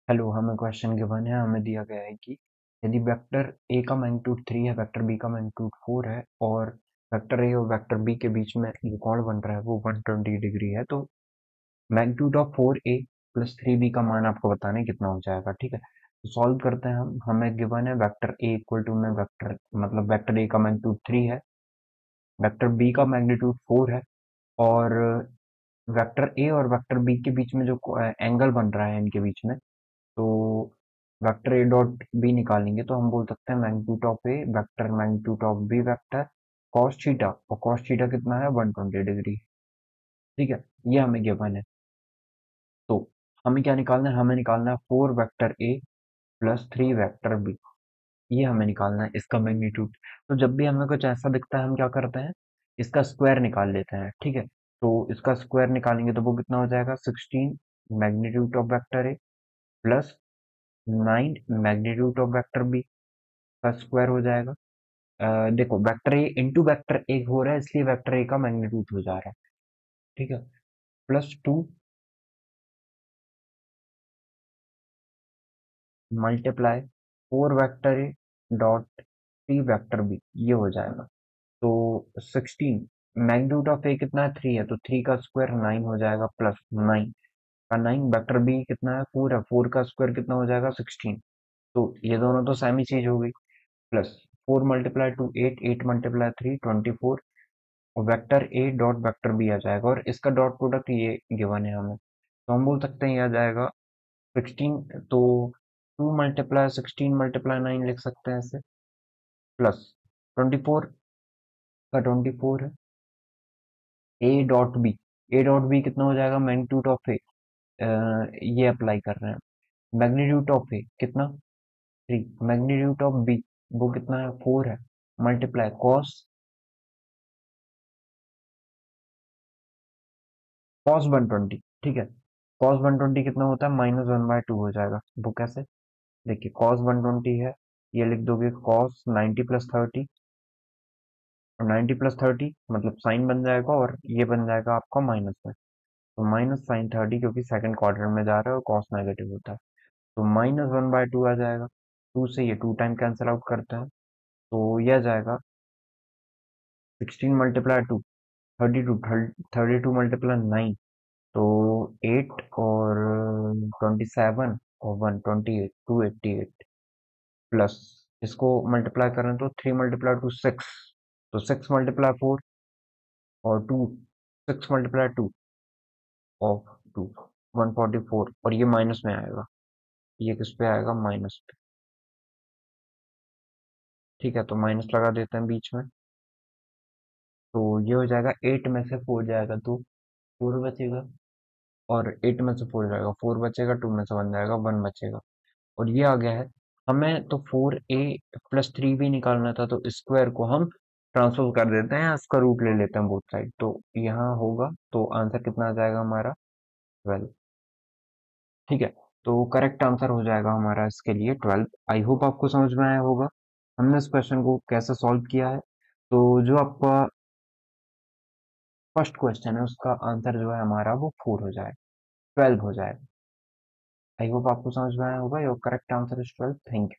Hello, हमें question given है। हमें दिया गया है कि यदि वेक्टर ए का मैग्नीट्यूड 3 है, वेक्टर बी का मैग्नीट्यूड 4 है और वेक्टर ए और वेक्टर बी के बीच में जो कोण बन रहा है वो 120 डिग्री है, तो magnitude of 4 A plus 3 B का मान आपको बताना है कितना हो जाएगा। ठीक है, तो सॉल्व करते हैं हम। हमें गिवन है वेक्टर ए इक्वल टू में वेक्टर मतलब वेक्टर ए का मैग्नीट्यूड 3 है, वेक्टर बी का मैग्नीट्यूड 4 है और वेक्टर ए और वेक्टर बी के बीच में जो एंगल बन रहा है इनके बीच में, तो वेक्टर ए डॉट बी निकालेंगे तो हम बोल सकते हैं magnitude of A vector magnitude of B vector cos theta, और कॉस थीटा कितना है 120 डिग्री। ठीक है, ये हमें गिवन है। तो हमें क्या निकालना है? हमें निकालना है 4 vector A plus 3 vector B. ये हमें निकालना है इसका मैग्नीट्यूड। तो जब भी हमें कुछ ऐसा दिखता है हम क्या करते हैं, इसका स्क्वायर निकाल लेते हैं। ठीक है, तो इसका स्क्वायर निकालेंगे तो वो कितना हो जाएगा 16 magnitude of vector A plus 9 magnitude of vector B का स्क्वायर हो जाएगा। देखो vector A into vector A हो रहा है, इसलिए वेक्टर ए का मैग्नीट्यूड हो जा रहा है। ठीक है, plus 2 multiply 4 vector A dot 3 vector B, ये हो जाएगा। तो 16 मैग्नीट्यूड ऑफ ए कितना है 3 है, तो 3 का स्क्वायर 9 हो जाएगा प्लस 9 का 9 वेक्टर बी कितना है 4 है, 4 का स्क्वायर कितना हो जाएगा 16। तो ये दोनों तो सेम ही चीज हो गई। प्लस 4 मल्टीप्लाई टू 8, 8 मल्टीप्लाई 3 24, और vector A dot vector B आ जाएगा और इसका डॉट प्रोडक्ट ये गिवन है हमें, तो हम बोल सकते हैं ये आ जाएगा 16। तो 2 मल्टीप्लाई 16 मल्टीप्लाई 9 लिख सकते हैं ऐसे, प्लस 24 का 24 है A dot B. A dot B कितना हो जाएगा मैग्नीट्यूड ऑफ ए, ये अप्लाई कर रहे हैं। मैग्नीट्यूड ऑफ ए कितना 3, मैग्नीट्यूड ऑफ बी वो कितना है 4 है, मल्टीप्लाई कॉस कॉस 120। ठीक है, कॉस 120 कितना होता है -1/2 हो जाएगा। वो कैसे? देखिए कॉस 120 है, ये लिख दोगे कॉस 90 प्लस 30, और 90 प्लस 30 मतलब साइन बन जाएगा और ये बन जाएगा आपका माइनस में, तो माइनस साइन 30 क्योंकि सेकंड क्वाड्रेंट में जा रहा है और कॉस नेगेटिव होता है, तो -1/2 आ जाएगा। 2 से ये 2 टाइम कैंसिल आउट करते हैं, तो ये आ जाएगा 16 मल्टीप्लाई 2 32, 32 मल्टीप्लाई 9, तो 8 और 27 और 128 288, प्लस इसको मल्टीप्लाई करें तो 3 मल्टीप्लाई टू 6, तो 6 मल्टीप्लाई 4 और 2, 6 मल्टीप्लाई 2 ऑफ 2 144, और ये माइनस में आएगा, ये किस पे आएगा माइनस पे। ठीक है, तो माइनस लगा देते हैं बीच में, तो ये हो जाएगा 8 में से 4 जाएगा तो 4 बचेगा, और 8 में से 4 जाएगा 4 बचेगा, 2 में से 1 जाएगा 1 बचेगा, और ये आ गया है। हमें तो 4 ए प्लस 3 बी निकालना था, तो स्क्वायर को हम ट्रांसफर कर देते हैं, इसका रूट ले लेते हैं बोथ साइड, तो यहाँ होगा, तो आंसर कितना आ जाएगा हमारा 12। ठीक है, तो करेक्ट आंसर हो जाएगा हमारा इसके लिए 12। आई होप आपको समझ में आया होगा हमने इस क्वेश्चन को कैसे सॉल्व किया है। तो जो आपका फर्स्ट क्वेश्चन है उसका आंसर जो है हमारा वो 4 हो जाएगा, 12 हो जाएगा। आई होप आपको समझ में आया होगा। Your correct answer is 12। Thank you.